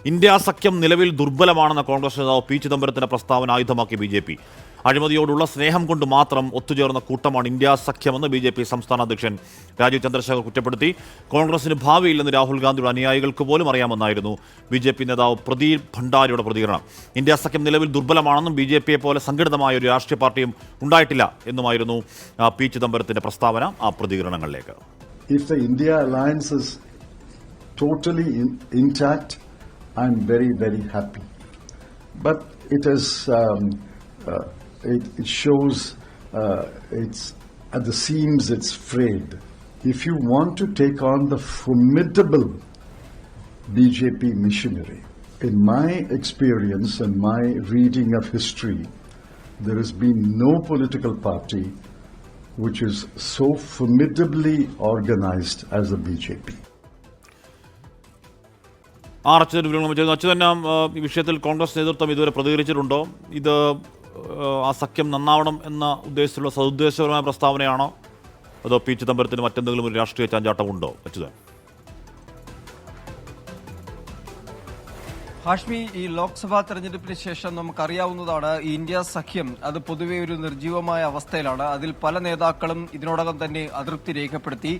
India സഖ്യം നിലവിൽ ദുർബലമാണെന്ന കോൺഗ്രസ് നേതാവ് പി ചിദംബരത്തിന്റെ പ്രസ്താവന ആയുധമാക്കി ബി.ജെ.പി. അഴിമതിയോടുള്ള സ്നേഹം കൊണ്ട് മാത്രം ഒത്തുചേർന്ന കൂട്ടമാണ് ഇന്ത്യ സഖ്യമെന്ന് ബി.ജെ.പി. സംസ്ഥാന അധ്യക്ഷൻ രാജീവ് ചന്ദ്രശേഖർ കുറ്റപ്പെടുത്തി. കോൺഗ്രസിന് ഭാവിയില്ലെന്ന് രാഹുൽ ഗാന്ധിയുടെ അനുയായികൾക്ക് പോലും അറിയാമെന്നായിരുന്നു ബി.ജെ.പി. നേതാവ് പ്രദീപ് ഭണ്ഡാരിയുടെ പ്രതികരണം. ഇന്ത്യ സഖ്യം നിലവിൽ ദുർബലമാണെന്നും ബി.ജെ.പിയെ പോലെ സംഘടിതമായ ഒരു രാഷ്ട്രീയ പാർട്ടിയും ഉണ്ടായിട്ടില്ല എന്നുമായിരുന്നു പി ചിദംബരത്തിന്റെ പ്രസ്താവന. ആ പ്രതികരണങ്ങളിലേക്ക്. If the India alliance is totally intact, I'm very, very happy. But it is, it shows it's at the seams, it's frayed. If you want to take on the formidable BJP machinery, in my experience and my reading of history, there has been no political party which is so formidably organized as the BJP. Achuthan, ഈ വിഷയത്തിൽ കോൺഗ്രസ് നേതൃത്വം ഇതുവരെ പ്രതികരിച്ചിട്ടുണ്ടോ? ഇത് ആ സഖ്യം നന്നാവണം എന്ന ഉദ്ദേശത്തിലുള്ള സതുദ്ദേശപരമായ പ്രസ്താവനയാണോ, അതോ പി ചിദംബരത്തിന് മറ്റെന്തെങ്കിലും ഒരു രാഷ്ട്രീയ ചാഞ്ചാട്ടമുണ്ടോ? അച്യുതൻ, ഹാഷ്മി, ഈ ലോക്സഭാ തെരഞ്ഞെടുപ്പിന് ശേഷം നമുക്കറിയാവുന്നതാണ് ഈ ഇന്ത്യ സഖ്യം അത് പൊതുവെ ഒരു നിർജീവമായ അവസ്ഥയിലാണ്. അതിൽ പല നേതാക്കളും ഇതിനോടകം തന്നെ അതൃപ്തി രേഖപ്പെടുത്തി.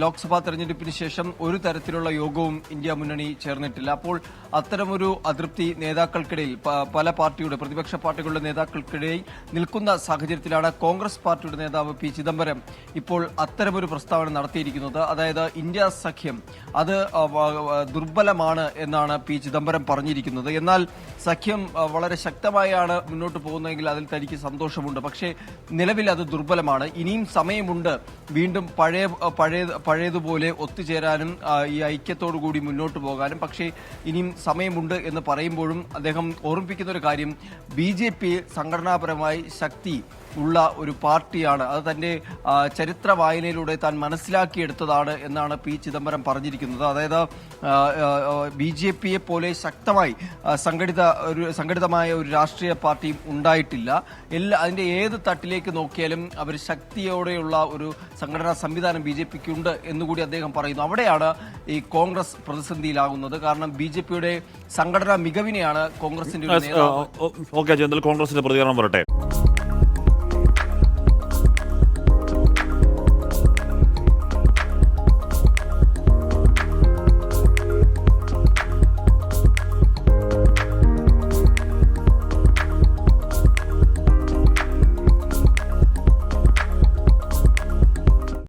ലോക്സഭാ തെരഞ്ഞെടുപ്പിന് ശേഷം ഒരു തരത്തിലുള്ള യോഗവും ഇന്ത്യ മുന്നണി ചേർന്നിട്ടില്ല. അപ്പോൾ അത്തരമൊരു അതൃപ്തി നേതാക്കൾക്കിടയിൽ, പല പാർട്ടിയുടെ പ്രതിപക്ഷ പാർട്ടികളുടെ നേതാക്കൾക്കിടയിൽ നിൽക്കുന്ന സാഹചര്യത്തിലാണ് കോൺഗ്രസ് പാർട്ടിയുടെ നേതാവ് പി ചിദംബരം ഇപ്പോൾ അത്തരമൊരു പ്രസ്താവന നടത്തിയിരിക്കുന്നത്. അതായത് ഇന്ത്യ സഖ്യം അത് ദുർബലമാണ് എന്നാണ് പി ചിദംബരം പറഞ്ഞിരിക്കുന്നത്. എന്നാൽ സഖ്യം വളരെ ശക്തമായാണ് മുന്നോട്ട് പോകുന്നതെങ്കിൽ അതിൽ തനിക്ക് സന്തോഷമുണ്ട്. പക്ഷേ നിലവിൽ അത് ദുർബലമാണ്. ഇനിയും സമയമുണ്ട് വീണ്ടും പഴയതുപോലെ ഒത്തുചേരാനും ഈ ഐക്യത്തോടു കൂടി മുന്നോട്ട് പോകാനും. പക്ഷേ ഇനിയും സമയമുണ്ട് എന്ന് പറയുമ്പോഴും അദ്ദേഹം ഓർമ്മിപ്പിക്കുന്ന ഒരു കാര്യം, ബി.ജെ.പി. സംഘടനാപരമായി ശക്തി ഉള്ള ഒരു പാർട്ടിയാണ്. അത് തന്റെ ചരിത്ര വായനയിലൂടെ താൻ മനസ്സിലാക്കിയെടുത്തതാണ് എന്നാണ് പി ചിദംബരം പറഞ്ഞിരിക്കുന്നത്. അതായത് ബി.ജെ.പിയെ പോലെ ശക്തമായി സംഘടിതമായ ഒരു രാഷ്ട്രീയ പാർട്ടിയും ഉണ്ടായിട്ടില്ല. അതിന്റെ ഏത് തട്ടിലേക്ക് നോക്കിയാലും അവർ ശക്തിയോടെയുള്ള ഒരു സംഘടനാ സംവിധാനം ബി.ജെ.പിക്ക് ഉണ്ട് എന്നുകൂടി അദ്ദേഹം പറയുന്നു. അവിടെയാണ് ഈ കോൺഗ്രസ് പ്രതിസന്ധിയിലാകുന്നത്. കാരണം ബി.ജെ.പിയുടെ സംഘടനാ മികവിനെയാണ് കോൺഗ്രസിന്റെ കോൺഗ്രസിന്റെ പ്രതികരണം വരട്ടെ.